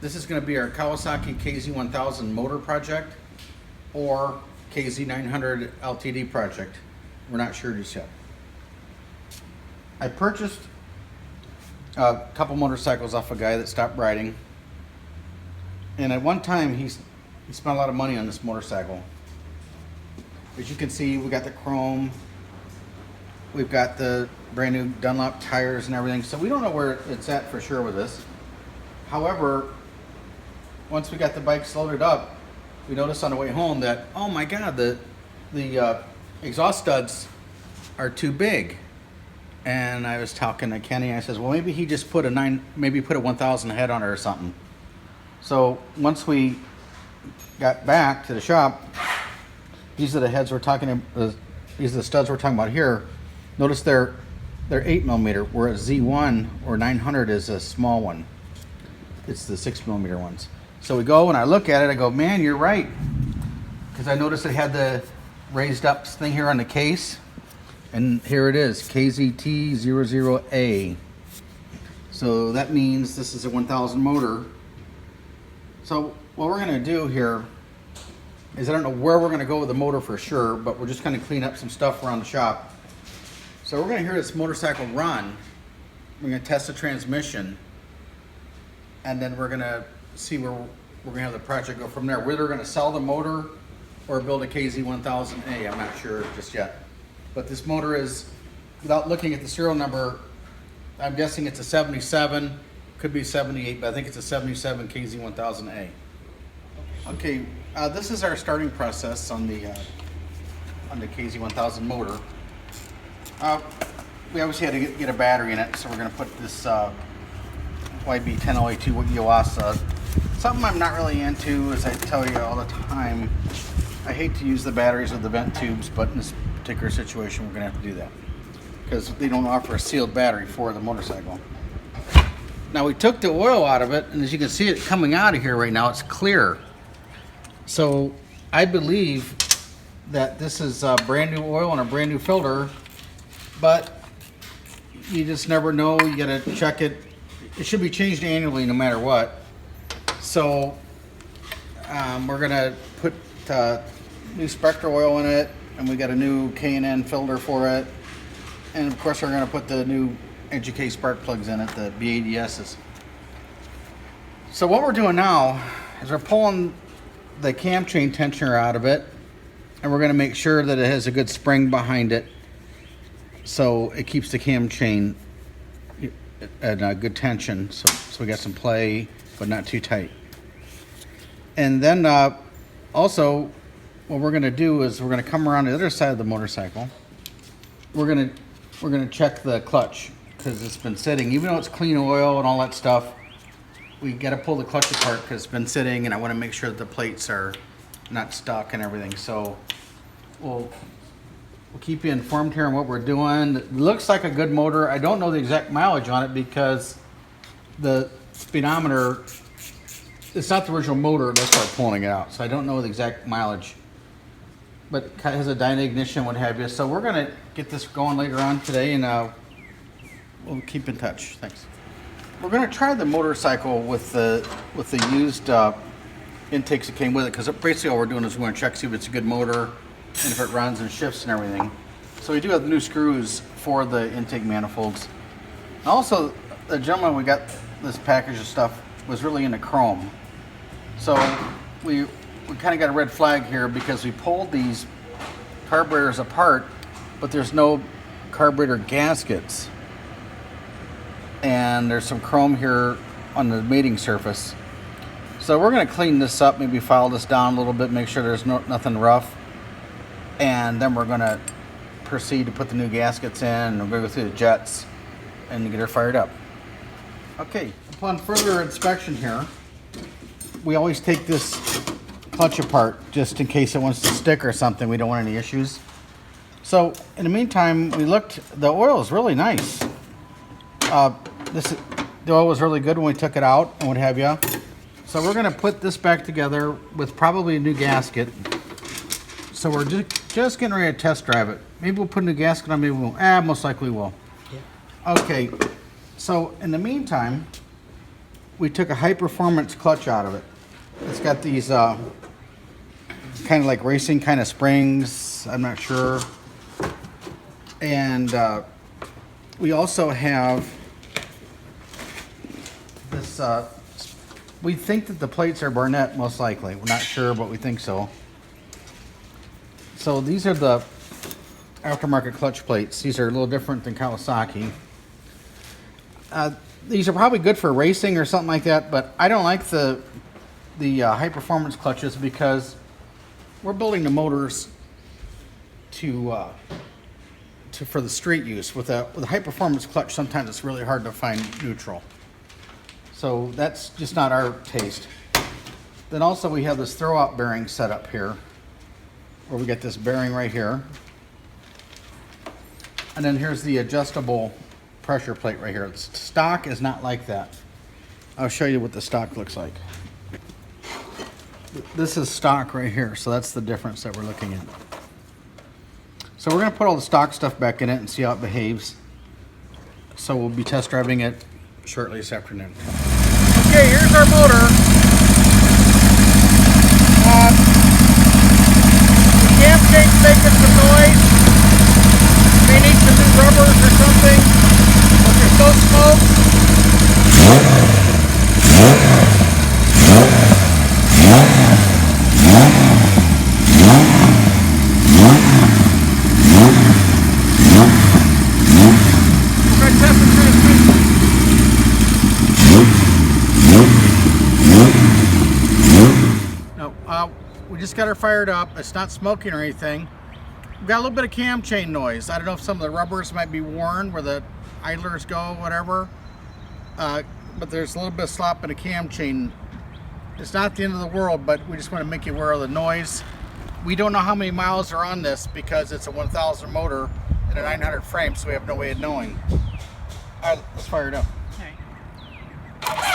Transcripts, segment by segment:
This is going to be our Kawasaki KZ1000 motor project or KZ900 LTD project. We're not sure just yet. I purchased a couple motorcycles off a guy that stopped riding, and at one time he spent a lot of money on this motorcycle. As you can see, we got the chrome, we've got the brand new Dunlop tires and everything, so we don't know where it's at for sure with this. However, once we got the bikes loaded up, we noticed on the way home that, oh my god, the exhaust studs are too big. And I was talking to Kenny, I says, well, maybe he just put maybe put a 1000 head on it or something. So once we got back to the shop, these are the heads we're talking about, these are the studs we're talking about here. Notice they're 8mm, whereas Z1 or 900 is a small one. It's the 6mm ones. So we go and I look at it, I go, man, you're right. Because I noticed it had the raised up thing here on the case. And here it is, KZ1000A. So that means this is a 1000 motor. So what we're gonna do here is, I don't know where we're gonna go with the motor for sure, but we're just gonna clean up some stuff around the shop. So we're gonna hear this motorcycle run. We're gonna test the transmission. And then we're gonna see where we're gonna have the project go from there. Whether we're gonna sell the motor or build a KZ1000A, I'm not sure just yet. But this motor is, without looking at the serial number, I'm guessing it's a 77, could be 78, but I think it's a 77 KZ1000A. Okay, this is our starting process on the KZ1000 motor. We obviously had to get a battery in it, so we're going to put this YB1002 Yuasa. Something I'm not really into, as I tell you all the time, I hate to use the batteries with the vent tubes, but in this particular situation we're going to have to do that because they don't offer a sealed battery for the motorcycle. Now we took the oil out of it, and as you can see it coming out of here right now, it's clear. So I believe that this is brand new oil and a brand new filter, but you just never know. You got to check it. It should be changed annually no matter what. So we're going to put new Spectra oil in it, and we got a new K&N filter for it, and of course we're going to put the new NGK spark plugs in it, the BADSs. So what we're doing now is we're pulling the cam chain tensioner out of it, and we're going to make sure that it has a good spring behind it so it keeps the cam chain at a good tension, so we got some play but not too tight. And then also what we're going to do is we're going to come around the other side of the motorcycle. We're going to check the clutch because it's been sitting. Even though it's clean oil and all that stuff, we got to pull the clutch apart because it's been sitting, and I want to make sure that the plates are not stuck and everything. So we'll keep you informed here on what we're doing. It looks like a good motor. I don't know the exact mileage on it because the speedometer, it's not the original motor, that's why I'm pulling it out. So I don't know the exact mileage. But it has a dyno ignition, what have you. So we're going to get this going later on today, and we'll keep in touch. Thanks. We're going to try the motorcycle with the used intakes that came with it, because basically all we're doing is we're going to check, see if it's a good motor and if it runs and shifts and everything. So we do have the new screws for the intake manifolds. Also, the gentleman we got this package of stuff was really into chrome. So we kind of got a red flag here because we pulled these carburetors apart, but there's no carburetor gaskets. And there's some chrome here on the mating surface. So we're going to clean this up, maybe file this down a little bit, make sure there's nothing rough. And then we're going to proceed to put the new gaskets in, and we're going to go through the jets and get her fired up. Okay, upon further inspection here, we always take this clutch apart just in case it wants to stick or something. We don't want any issues. So in the meantime, we looked, the oil is really nice. The oil was really good when we took it out and what have you. So we're going to put this back together with probably a new gasket. So we're just getting ready to test drive it. Maybe we'll put a new gasket on, maybe we won't. Most likely we'll. Yeah. Okay, so in the meantime, we took a high performance clutch out of it. It's got these kind of like racing kind of springs, I'm not sure. And we also have this, we think that the plates are Barnett most likely. We're not sure, but we think so. So these are the aftermarket clutch plates. These are a little different than Kawasaki. These are probably good for racing or something like that, but I don't like the high performance clutches because we're building the motors for the street use. With a high performance clutch, sometimes it's really hard to find neutral. So that's just not our taste. Then also we have this throw out bearing set up here, where we get this bearing right here. And then here's the adjustable pressure plate right here. The stock is not like that. I'll show you what the stock looks like. This is stock right here, so that's the difference that we're looking at. So we're going to put all the stock stuff back in it and see how it behaves. So we'll be test driving it shortly this afternoon. Okay, here's our motor. The cam chain's making some noise. May need some new rubbers or something. But there's no smoke. We just got her fired up. It's not smoking or anything. We've got a little bit of cam chain noise. I don't know if some of the rubbers might be worn where the idlers go, whatever. But there's a little bit of slop in the cam chain. It's not the end of the world, but we just want to make you aware of the noise. We don't know how many miles are on this because it's a 1000 motor and a 900 frame, so we have no way of knowing. All right, let's fire it up. All right.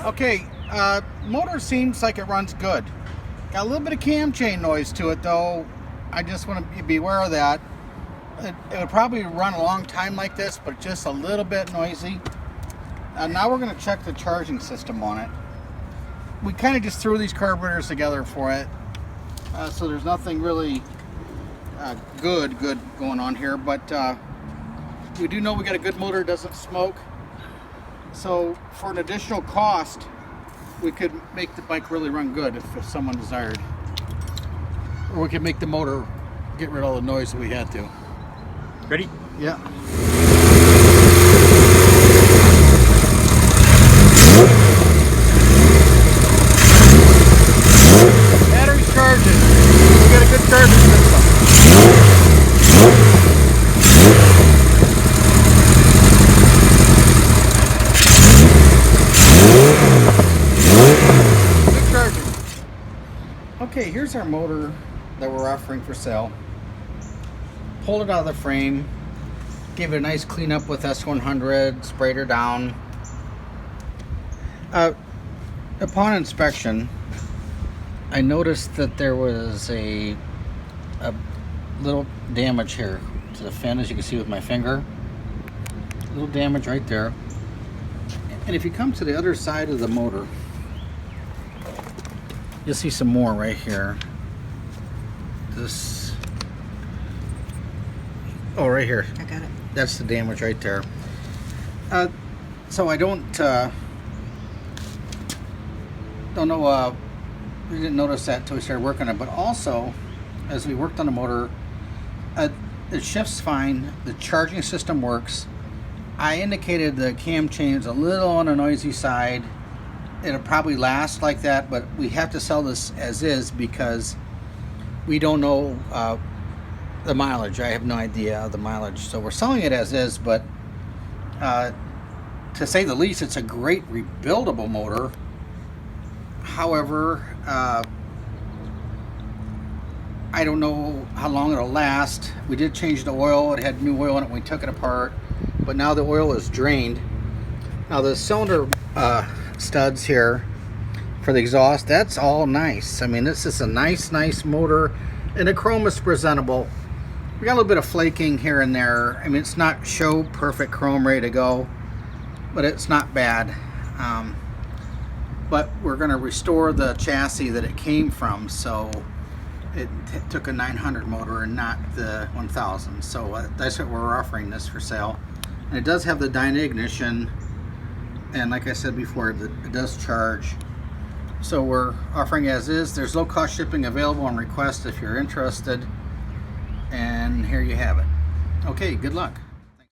Okay, motor seems like it runs good. Got a little bit of cam chain noise to it though. I just want to be aware of that. It would probably run a long time like this, but just a little bit noisy. Now we're going to check the charging system on it. We kind of just threw these carburetors together for it. So there's nothing really good going on here, but we do know we got a good motor, doesn't smoke. So for an additional cost, we could make the bike really run good if someone desired. Or we could make the motor get rid of all the noise that we had to. Ready? Yeah. Battery's charging. We got a good charging system. Okay, here's our motor that we're offering for sale. Pulled it out of the frame, gave it a nice cleanup with S100, sprayed her down. Upon inspection, I noticed that there was a little damage here to the fin, as you can see with my finger. A little damage right there. And if you come to the other side of the motor, you'll see some more right here. Right here. I got it. That's the damage right there. So I don't know. We didn't notice that until we started working on it. But also, as we worked on the motor, it shifts fine. The charging system works. I indicated the cam chain is a little on the noisy side. It'll probably last like that, but we have to sell this as is because we don't know the mileage. I have no idea the mileage, so we're selling it as is. But to say the least, it's a great rebuildable motor. However, I don't know how long it'll last. We did change the oil. It had new oil in it when we took it apart, but now the oil is drained. Now the cylinder studs here for the exhaust, that's all nice. I mean, this is a nice motor, and the chrome is presentable. We got a little bit of flaking here and there. I mean, it's not show perfect chrome ready to go, but it's not bad. But we're going to restore the chassis that it came from, so it took a 900 motor and not the 1000. So that's what we're offering this for sale. And it does have the dyna ignition, and like I said before, it does charge. So we're offering as is. There's low cost shipping available on request if you're interested. And here you have it. Okay, good luck.